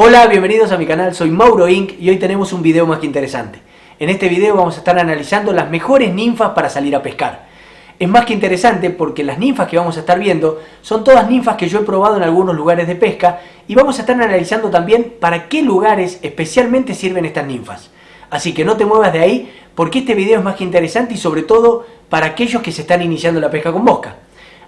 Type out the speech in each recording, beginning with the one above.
Hola, bienvenidos a mi canal, soy Mauro Inc. y hoy tenemos un video más que interesante. En este video vamos a estar analizando las mejores ninfas para salir a pescar. Es más que interesante porque las ninfas que vamos a estar viendo son todas ninfas que yo he probado en algunos lugares de pesca y vamos a estar analizando también para qué lugares especialmente sirven estas ninfas. Así que no te muevas de ahí porque este video es más que interesante y sobre todo para aquellos que se están iniciando la pesca con mosca.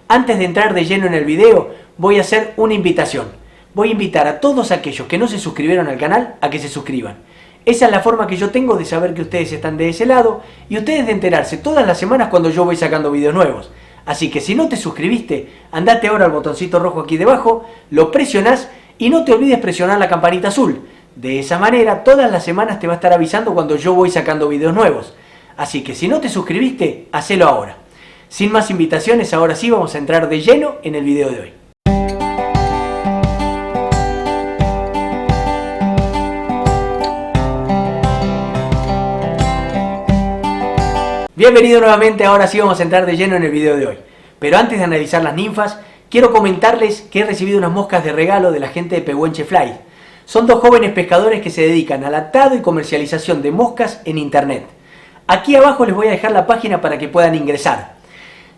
Antes de entrar de lleno en el video voy a hacer una invitación. Voy a invitar a todos aquellos que no se suscribieron al canal a que se suscriban. Esa es la forma que yo tengo de saber que ustedes están de ese lado y ustedes de enterarse todas las semanas cuando yo voy sacando videos nuevos. Así que si no te suscribiste, andate ahora al botoncito rojo aquí debajo, lo presionás y no te olvides presionar la campanita azul. De esa manera todas las semanas te va a estar avisando cuando yo voy sacando videos nuevos. Así que si no te suscribiste, hacelo ahora. Sin más invitaciones, ahora sí vamos a entrar de lleno en el video de hoy. Bienvenido nuevamente, ahora sí vamos a entrar de lleno en el video de hoy. Pero antes de analizar las ninfas, quiero comentarles que he recibido unas moscas de regalo de la gente de Pehuenche Fly. Son dos jóvenes pescadores que se dedican al atado y comercialización de moscas en internet. Aquí abajo les voy a dejar la página para que puedan ingresar.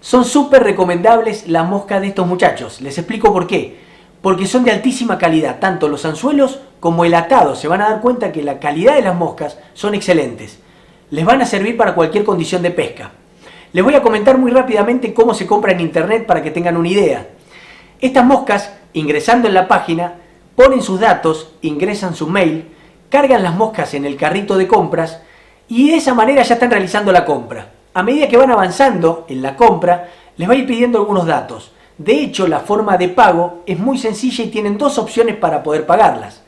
Son súper recomendables las moscas de estos muchachos, les explico por qué. Porque son de altísima calidad, tanto los anzuelos como el atado. Se van a dar cuenta que la calidad de las moscas son excelentes. Les van a servir para cualquier condición de pesca. Les voy a comentar muy rápidamente cómo se compra en internet para que tengan una idea. Estas moscas, ingresando en la página, ponen sus datos, ingresan su mail, cargan las moscas en el carrito de compras y de esa manera ya están realizando la compra. A medida que van avanzando en la compra, les va a ir pidiendo algunos datos. De hecho, la forma de pago es muy sencilla y tienen dos opciones para poder pagarlas.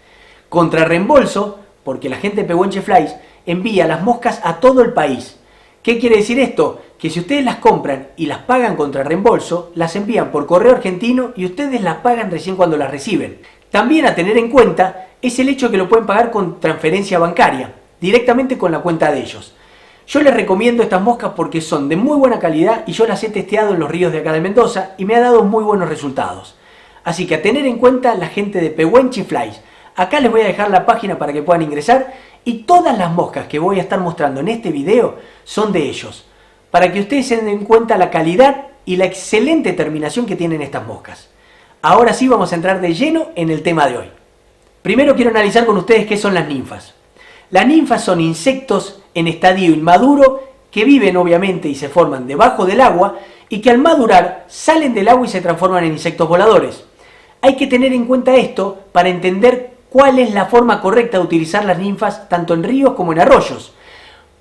Contra reembolso, porque la gente de Pehuenche Flies envía las moscas a todo el país. ¿Qué quiere decir esto? Que si ustedes las compran y las pagan contra reembolso, las envían por correo argentino y ustedes las pagan recién cuando las reciben. También a tener en cuenta es el hecho que lo pueden pagar con transferencia bancaria, directamente con la cuenta de ellos. Yo les recomiendo estas moscas porque son de muy buena calidad y yo las he testeado en los ríos de acá de Mendoza y me ha dado muy buenos resultados. Así que a tener en cuenta la gente de Pehuenche Flies. Acá les voy a dejar la página para que puedan ingresar y todas las moscas que voy a estar mostrando en este video son de ellos. Para que ustedes se den en cuenta la calidad y la excelente terminación que tienen estas moscas. Ahora sí vamos a entrar de lleno en el tema de hoy. Primero quiero analizar con ustedes qué son las ninfas. Las ninfas son insectos en estadio inmaduro que viven obviamente y se forman debajo del agua y que al madurar salen del agua y se transforman en insectos voladores. Hay que tener en cuenta esto para entender cuál es la forma correcta de utilizar las ninfas tanto en ríos como en arroyos.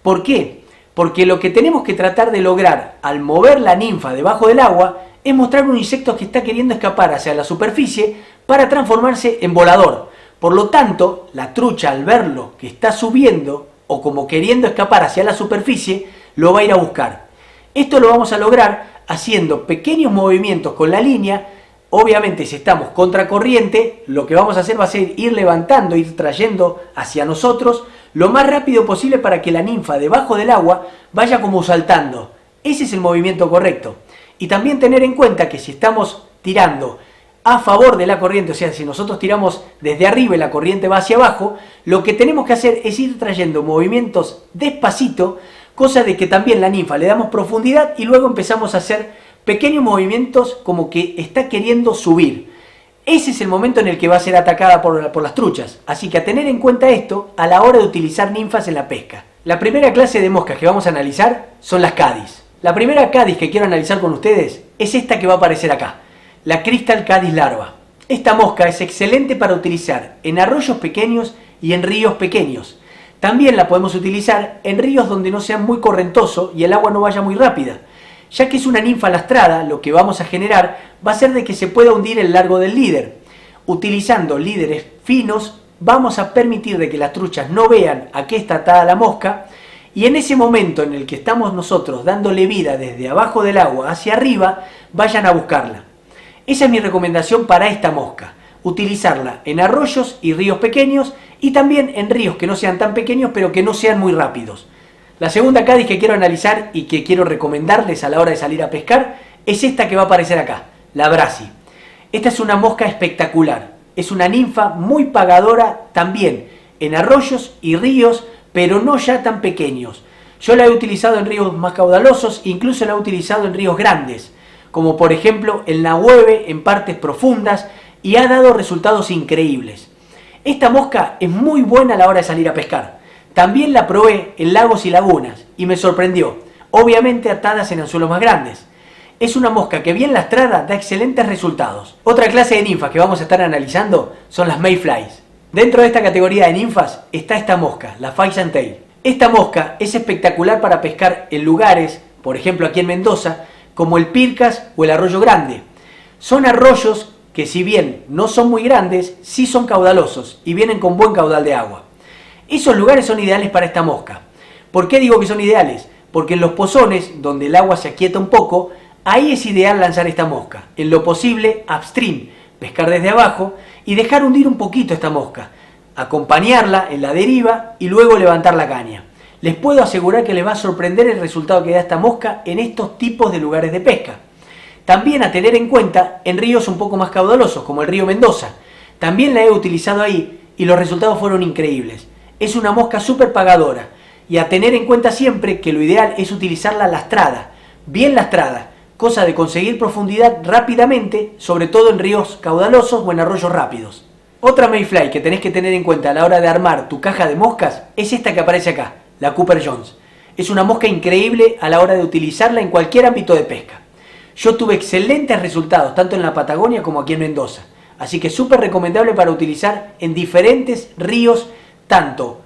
¿Por qué? Porque lo que tenemos que tratar de lograr al mover la ninfa debajo del agua es mostrar un insecto que está queriendo escapar hacia la superficie para transformarse en volador. Por lo tanto, la trucha al verlo que está subiendo o como queriendo escapar hacia la superficie, lo va a ir a buscar. Esto lo vamos a lograr haciendo pequeños movimientos con la línea. Obviamente si estamos contracorriente, lo que vamos a hacer va a ser ir levantando, ir trayendo hacia nosotros lo más rápido posible para que la ninfa debajo del agua vaya como saltando. Ese es el movimiento correcto. Y también tener en cuenta que si estamos tirando a favor de la corriente, o sea, si nosotros tiramos desde arriba y la corriente va hacia abajo, lo que tenemos que hacer es ir trayendo movimientos despacito, cosa de que también la ninfa le damos profundidad y luego empezamos a hacer pequeños movimientos como que está queriendo subir. Ese es el momento en el que va a ser atacada por las truchas. Así que a tener en cuenta esto a la hora de utilizar ninfas en la pesca. La primera clase de moscas que vamos a analizar son las Cádiz. La primera Cádiz que quiero analizar con ustedes es esta que va a aparecer acá. La Crystal Cádiz Larva. Esta mosca es excelente para utilizar en arroyos pequeños y en ríos pequeños. También la podemos utilizar en ríos donde no sea muy correntoso y el agua no vaya muy rápida. Ya que es una ninfa lastrada, lo que vamos a generar va a ser de que se pueda hundir el largo del líder. Utilizando líderes finos, vamos a permitir de que las truchas no vean a qué está atada la mosca y en ese momento en el que estamos nosotros dándole vida desde abajo del agua hacia arriba, vayan a buscarla. Esa es mi recomendación para esta mosca. Utilizarla en arroyos y ríos pequeños y también en ríos que no sean tan pequeños pero que no sean muy rápidos. La segunda Cádiz que quiero analizar y que quiero recomendarles a la hora de salir a pescar es esta que va a aparecer acá, la Brasi. Esta es una mosca espectacular. Es una ninfa muy pagadora también en arroyos y ríos, pero no ya tan pequeños. Yo la he utilizado en ríos más caudalosos, incluso la he utilizado en ríos grandes, como por ejemplo el Nahueve en partes profundas, y ha dado resultados increíbles. Esta mosca es muy buena a la hora de salir a pescar. También la probé en lagos y lagunas y me sorprendió, obviamente atadas en anzuelos más grandes. Es una mosca que bien lastrada da excelentes resultados. Otra clase de ninfas que vamos a estar analizando son las mayflies. Dentro de esta categoría de ninfas está esta mosca, la Pheasant-tail. Esta mosca es espectacular para pescar en lugares, por ejemplo aquí en Mendoza, como el Pircas o el Arroyo Grande. Son arroyos que, si bien no son muy grandes, sí son caudalosos y vienen con buen caudal de agua. Esos lugares son ideales para esta mosca. ¿Por qué digo que son ideales? Porque en los pozones, donde el agua se aquieta un poco, ahí es ideal lanzar esta mosca. En lo posible, upstream, pescar desde abajo y dejar hundir un poquito esta mosca, acompañarla en la deriva y luego levantar la caña. Les puedo asegurar que les va a sorprender el resultado que da esta mosca en estos tipos de lugares de pesca. También a tener en cuenta en ríos un poco más caudalosos, como el río Mendoza. También la he utilizado ahí y los resultados fueron increíbles. Es una mosca súper pagadora y a tener en cuenta siempre que lo ideal es utilizarla lastrada, bien lastrada, cosa de conseguir profundidad rápidamente, sobre todo en ríos caudalosos o en arroyos rápidos. Otra mayfly que tenés que tener en cuenta a la hora de armar tu caja de moscas es esta que aparece acá, la Cooper Jones. Es una mosca increíble a la hora de utilizarla en cualquier ámbito de pesca. Yo tuve excelentes resultados tanto en la Patagonia como aquí en Mendoza, así que súper recomendable para utilizar en diferentes ríos, tanto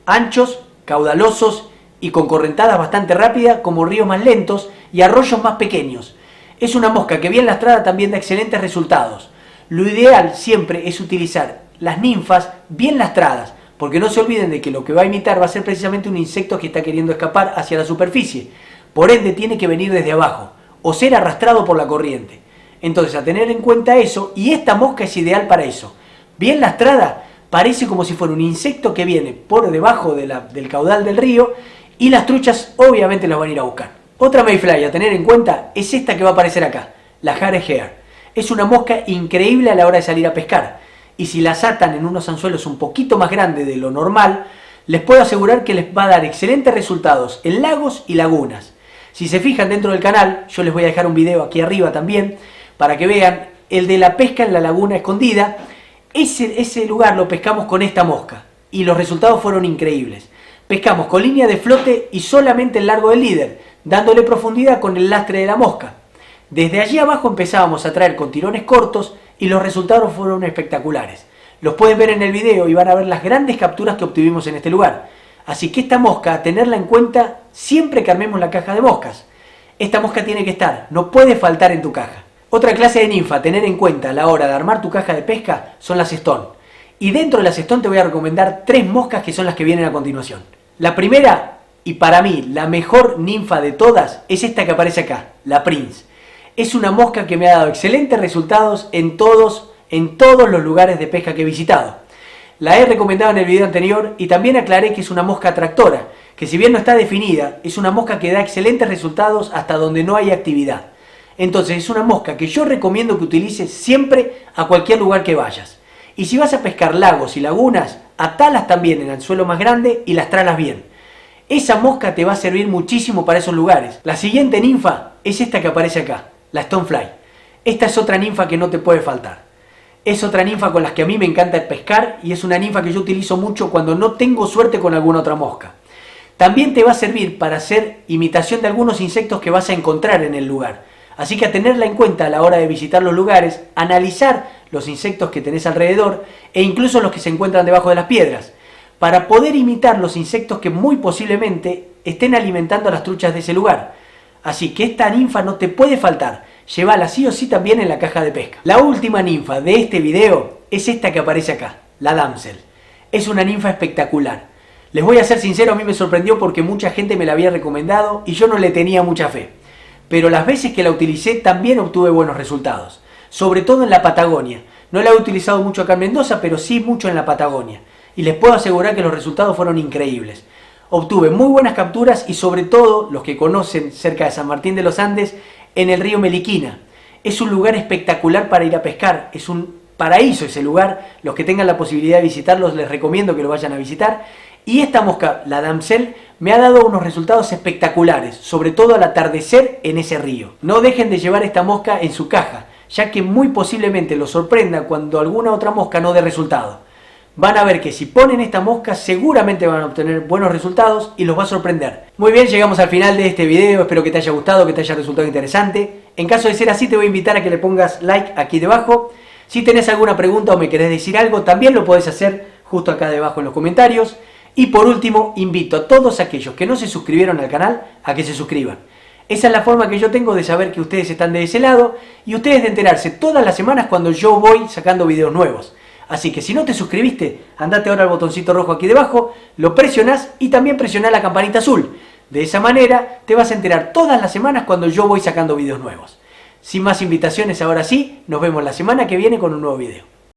anchos, caudalosos y con correntadas bastante rápidas, como ríos más lentos y arroyos más pequeños. Es una mosca que bien lastrada también da excelentes resultados. Lo ideal siempre es utilizar las ninfas bien lastradas, porque no se olviden de que lo que va a imitar va a ser precisamente un insecto que está queriendo escapar hacia la superficie. Por ende tiene que venir desde abajo o ser arrastrado por la corriente. Entonces, a tener en cuenta eso, y esta mosca es ideal para eso. Bien lastrada, parece como si fuera un insecto que viene por debajo del caudal del río, y las truchas obviamente las van a ir a buscar. Otra mayfly a tener en cuenta es esta que va a aparecer acá, la Harehair. Es una mosca increíble a la hora de salir a pescar, y si las atan en unos anzuelos un poquito más grandes de lo normal, les puedo asegurar que les va a dar excelentes resultados en lagos y lagunas. Si se fijan dentro del canal, yo les voy a dejar un video aquí arriba también, para que vean el de la pesca en la laguna escondida. Ese lugar lo pescamos con esta mosca, y los resultados fueron increíbles. Pescamos con línea de flote y solamente el largo del líder, dándole profundidad con el lastre de la mosca. Desde allí abajo empezábamos a traer con tirones cortos y los resultados fueron espectaculares. Los pueden ver en el video y van a ver las grandes capturas que obtuvimos en este lugar. Así que esta mosca, a tenerla en cuenta siempre que armemos la caja de moscas. Esta mosca tiene que estar, no puede faltar en tu caja. Otra clase de ninfa a tener en cuenta a la hora de armar tu caja de pesca son las Stone. Y dentro de las Stone te voy a recomendar 3 moscas que son las que vienen a continuación. La primera, y para mí la mejor ninfa de todas, es esta que aparece acá, la Prince. Es una mosca que me ha dado excelentes resultados en todos los lugares de pesca que he visitado. La he recomendado en el video anterior y también aclaré que es una mosca atractora, que si bien no está definida, es una mosca que da excelentes resultados hasta donde no hay actividad. Entonces es una mosca que yo recomiendo que utilices siempre a cualquier lugar que vayas. Y si vas a pescar lagos y lagunas, atalas también en anzuelo más grande y las tralas bien. Esa mosca te va a servir muchísimo para esos lugares. La siguiente ninfa es esta que aparece acá, la Stonefly. Esta es otra ninfa que no te puede faltar. Es otra ninfa con las que a mí me encanta pescar y es una ninfa que yo utilizo mucho cuando no tengo suerte con alguna otra mosca. También te va a servir para hacer imitación de algunos insectos que vas a encontrar en el lugar. Así que a tenerla en cuenta a la hora de visitar los lugares, analizar los insectos que tenés alrededor e incluso los que se encuentran debajo de las piedras, para poder imitar los insectos que muy posiblemente estén alimentando a las truchas de ese lugar. Así que esta ninfa no te puede faltar, llévala sí o sí también en la caja de pesca. La última ninfa de este video es esta que aparece acá, la Damsel. Es una ninfa espectacular. Les voy a ser sincero, a mí me sorprendió porque mucha gente me la había recomendado y yo no le tenía mucha fe. Pero las veces que la utilicé también obtuve buenos resultados, sobre todo en la Patagonia. No la he utilizado mucho acá en Mendoza, pero sí mucho en la Patagonia. Y les puedo asegurar que los resultados fueron increíbles. Obtuve muy buenas capturas y sobre todo, los que conocen cerca de San Martín de los Andes, en el río Meliquina. Es un lugar espectacular para ir a pescar, es un paraíso ese lugar. Los que tengan la posibilidad de visitarlos les recomiendo que lo vayan a visitar. Y esta mosca, la damsel, me ha dado unos resultados espectaculares, sobre todo al atardecer en ese río. No dejen de llevar esta mosca en su caja, ya que muy posiblemente los sorprenda cuando alguna otra mosca no dé resultado. Van a ver que si ponen esta mosca seguramente van a obtener buenos resultados y los va a sorprender. Muy bien, llegamos al final de este video, espero que te haya gustado, que te haya resultado interesante. En caso de ser así, te voy a invitar a que le pongas like aquí debajo. Si tenés alguna pregunta o me querés decir algo, también lo podés hacer justo acá debajo en los comentarios. Y por último, invito a todos aquellos que no se suscribieron al canal a que se suscriban. Esa es la forma que yo tengo de saber que ustedes están de ese lado y ustedes de enterarse todas las semanas cuando yo voy sacando videos nuevos. Así que si no te suscribiste, andate ahora al botoncito rojo aquí debajo, lo presionás y también presionás la campanita azul. De esa manera te vas a enterar todas las semanas cuando yo voy sacando videos nuevos. Sin más invitaciones, ahora sí, nos vemos la semana que viene con un nuevo video.